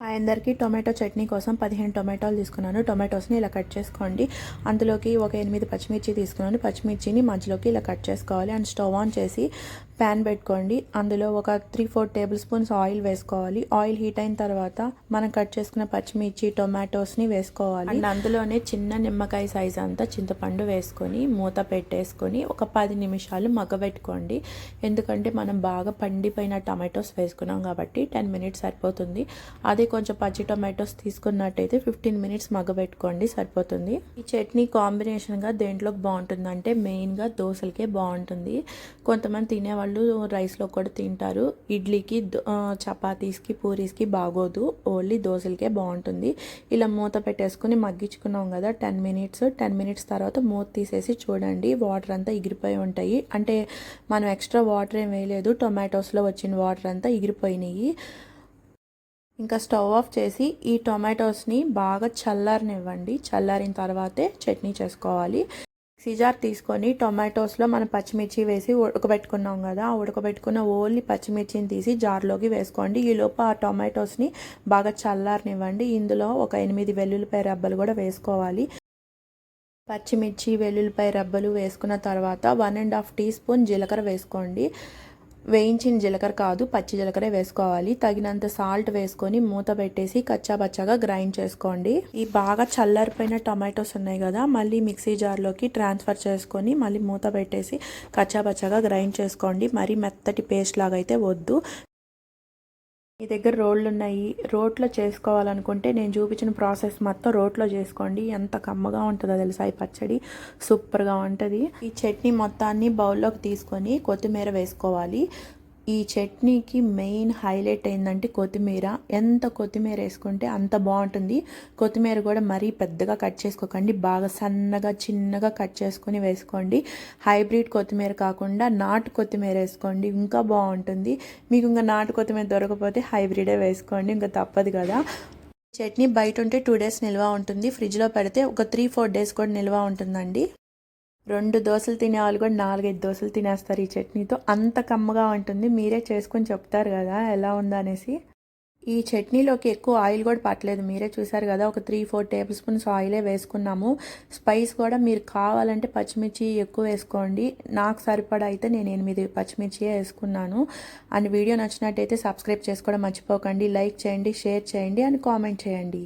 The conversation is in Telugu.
అందరికీ టొమాటో చట్నీ కోసం 15 టొమాటోలు తీసుకున్నాను. టొమాటోస్ని ఇలా కట్ చేసుకోండి. అందులోకి ఒక 8 పచ్చిమిర్చి తీసుకున్నాను. పచ్చిమిర్చిని మధ్యలోకి ఇలా కట్ చేసుకోవాలి. అండ్ స్టవ్ ఆన్ చేసి ప్యాన్ పెట్టుకోండి. అందులో ఒక 3-4 టేబుల్ స్పూన్స్ ఆయిల్ వేసుకోవాలి. ఆయిల్ హీట్ అయిన తర్వాత మనం కట్ చేసుకున్న పచ్చిమిర్చి టొమాటోస్ని వేసుకోవాలి. అండ్ అందులోనే చిన్న నిమ్మకాయ సైజ్ అంతా చింతపండు వేసుకొని మూత పెట్టేసుకొని ఒక 10 నిమిషాలు మగ్గబెట్టుకోండి. ఎందుకంటే మనం బాగా పండిపోయిన టొమాటోస్ వేసుకున్నాం కాబట్టి 10 మినిట్స్ సరిపోతుంది. అదే కొంచెం పచ్చి టొమాటోస్ తీసుకున్నట్టయితే 15 మినిట్స్ మగ్గబెట్టుకోండి, సరిపోతుంది. ఈ చట్నీ కాంబినేషన్గా దేంట్లోకి బాగుంటుంది అంటే మెయిన్గా దోశలకే బాగుంటుంది. కొంతమంది తినేవాళ్ళు రైస్లో కూడా తింటారు. ఇడ్లీకి చపాతీస్కి పూరీస్కి బాగోదు, ఓన్లీ దోశలకే బాగుంటుంది. ఇలా మూత పెట్టేసుకుని మగ్గించుకున్నాం కదా 10 మినిట్స్ తర్వాత మూత తీసేసి చూడండి, వాటర్ అంతా ఎగిరిపోయి ఉంటాయి. అంటే మనం ఎక్స్ట్రా వాటర్ ఏం వేయలేదు, టొమాటోస్లో వచ్చిన వాటర్ అంతా ఎగిరిపోయినాయి. ఇంకా స్టవ్ ఆఫ్ చేసి ఈ టొమాటోస్ని బాగా చల్లారనివ్వండి. చల్లారిన తర్వాతే చట్నీ చేసుకోవాలి. మిక్సీ జార్ తీసుకొని టొమాటోస్లో మనం పచ్చిమిర్చి వేసి ఉడకబెట్టుకున్నాం కదా, ఆ ఉడకబెట్టుకున్న ఓన్లీ పచ్చిమిర్చిని తీసి జార్లోకి వేసుకోండి. ఈలోపు ఆ టొమాటోస్ని బాగా చల్లారనివ్వండి. ఇందులో ఒక 8 వెల్లుల్లిపాయ రబ్బలు కూడా వేసుకోవాలి. పచ్చిమిర్చి వెల్లుల్లిపాయ రబ్బలు వేసుకున్న తర్వాత 1.5 టీ స్పూన్ జీలకర్ర వేసుకోండి. వేయించిన జీలకర్ర కాదు, పచ్చి జీలకర్ర వేసుకోవాలి. తగినంత సాల్ట్ వేసుకొని మూత పెట్టేసి కచ్చాబచ్చాగా గ్రైండ్ చేసుకోండి. ఈ బాగా చల్లారిపోయిన టమాటోస్ ఉన్నాయి కదా, మళ్ళీ మిక్సీ జార్లోకి ట్రాన్స్ఫర్ చేసుకొని మళ్ళీ మూత పెట్టేసి కచ్చాబచ్చాగా గ్రైండ్ చేసుకోండి. మరీ మెత్తటి పేస్ట్ లాగా అయితే వద్దు. మీ దగ్గర రోళ్ళు ఉన్నాయి, రోట్లో చేసుకోవాలనుకుంటే నేను చూపించిన ప్రాసెస్ మొత్తం రోట్లో చేసుకోండి. ఎంత కమ్మగా ఉంటుందో తెలుసా ఈ పచ్చడి, సూపర్గా ఉంటుంది. ఈ చట్నీ మొత్తాన్ని బౌల్లోకి తీసుకొని కొత్తిమీర వేసుకోవాలి. ఈ చట్నీకి మెయిన్ హైలైట్ ఏంటంటే కొత్తిమీర. ఎంత కొత్తిమీర వేసుకుంటే అంత బాగుంటుంది. కొత్తిమీర కూడా మరీ పెద్దగా కట్ చేసుకోకండి, బాగా సన్నగా చిన్నగా కట్ చేసుకొని వేసుకోండి. హైబ్రిడ్ కొత్తిమీర కాకుండా నాటు కొత్తిమీర వేసుకోండి, ఇంకా బాగుంటుంది. మీకు ఇంకా నాటు కొత్తిమీర దొరకకపోతే హైబ్రిడే వేసుకోండి, ఇంకా తప్పదు కదా. చట్నీ బయట ఉంటే 2 డేస్ నిల్వ ఉంటుంది, ఫ్రిడ్జ్లో పెడితే ఒక 3-4 డేస్ కూడా నిల్వ ఉంటుందండి. 2 దోశలు తినే వాళ్ళు కూడా 4-5 దోశలు తినేస్తారు ఈ చట్నీతో, అంత కమ్మగా ఉంటుంది. మీరే చేసుకొని చెప్తారు కదా ఎలా ఉందనేసి. ఈ చట్నీలోకి ఎక్కువ ఆయిల్ కూడా పట్టలేదు, మీరే చూసారు కదా. ఒక 3-4 టేబుల్ స్పూన్స్ ఆయిలే వేసుకున్నాము. స్పైస్ కూడా మీరు కావాలంటే పచ్చిమిర్చి ఎక్కువ వేసుకోండి. నాకు సరిపడా అయితే నేను 8 పచ్చిమిర్చి వేసుకున్నాను. అండ్ వీడియో నచ్చినట్టయితే సబ్స్క్రైబ్ చేసుకోవడం మర్చిపోకండి. లైక్ చేయండి, షేర్ చేయండి అండ్ కామెంట్ చేయండి.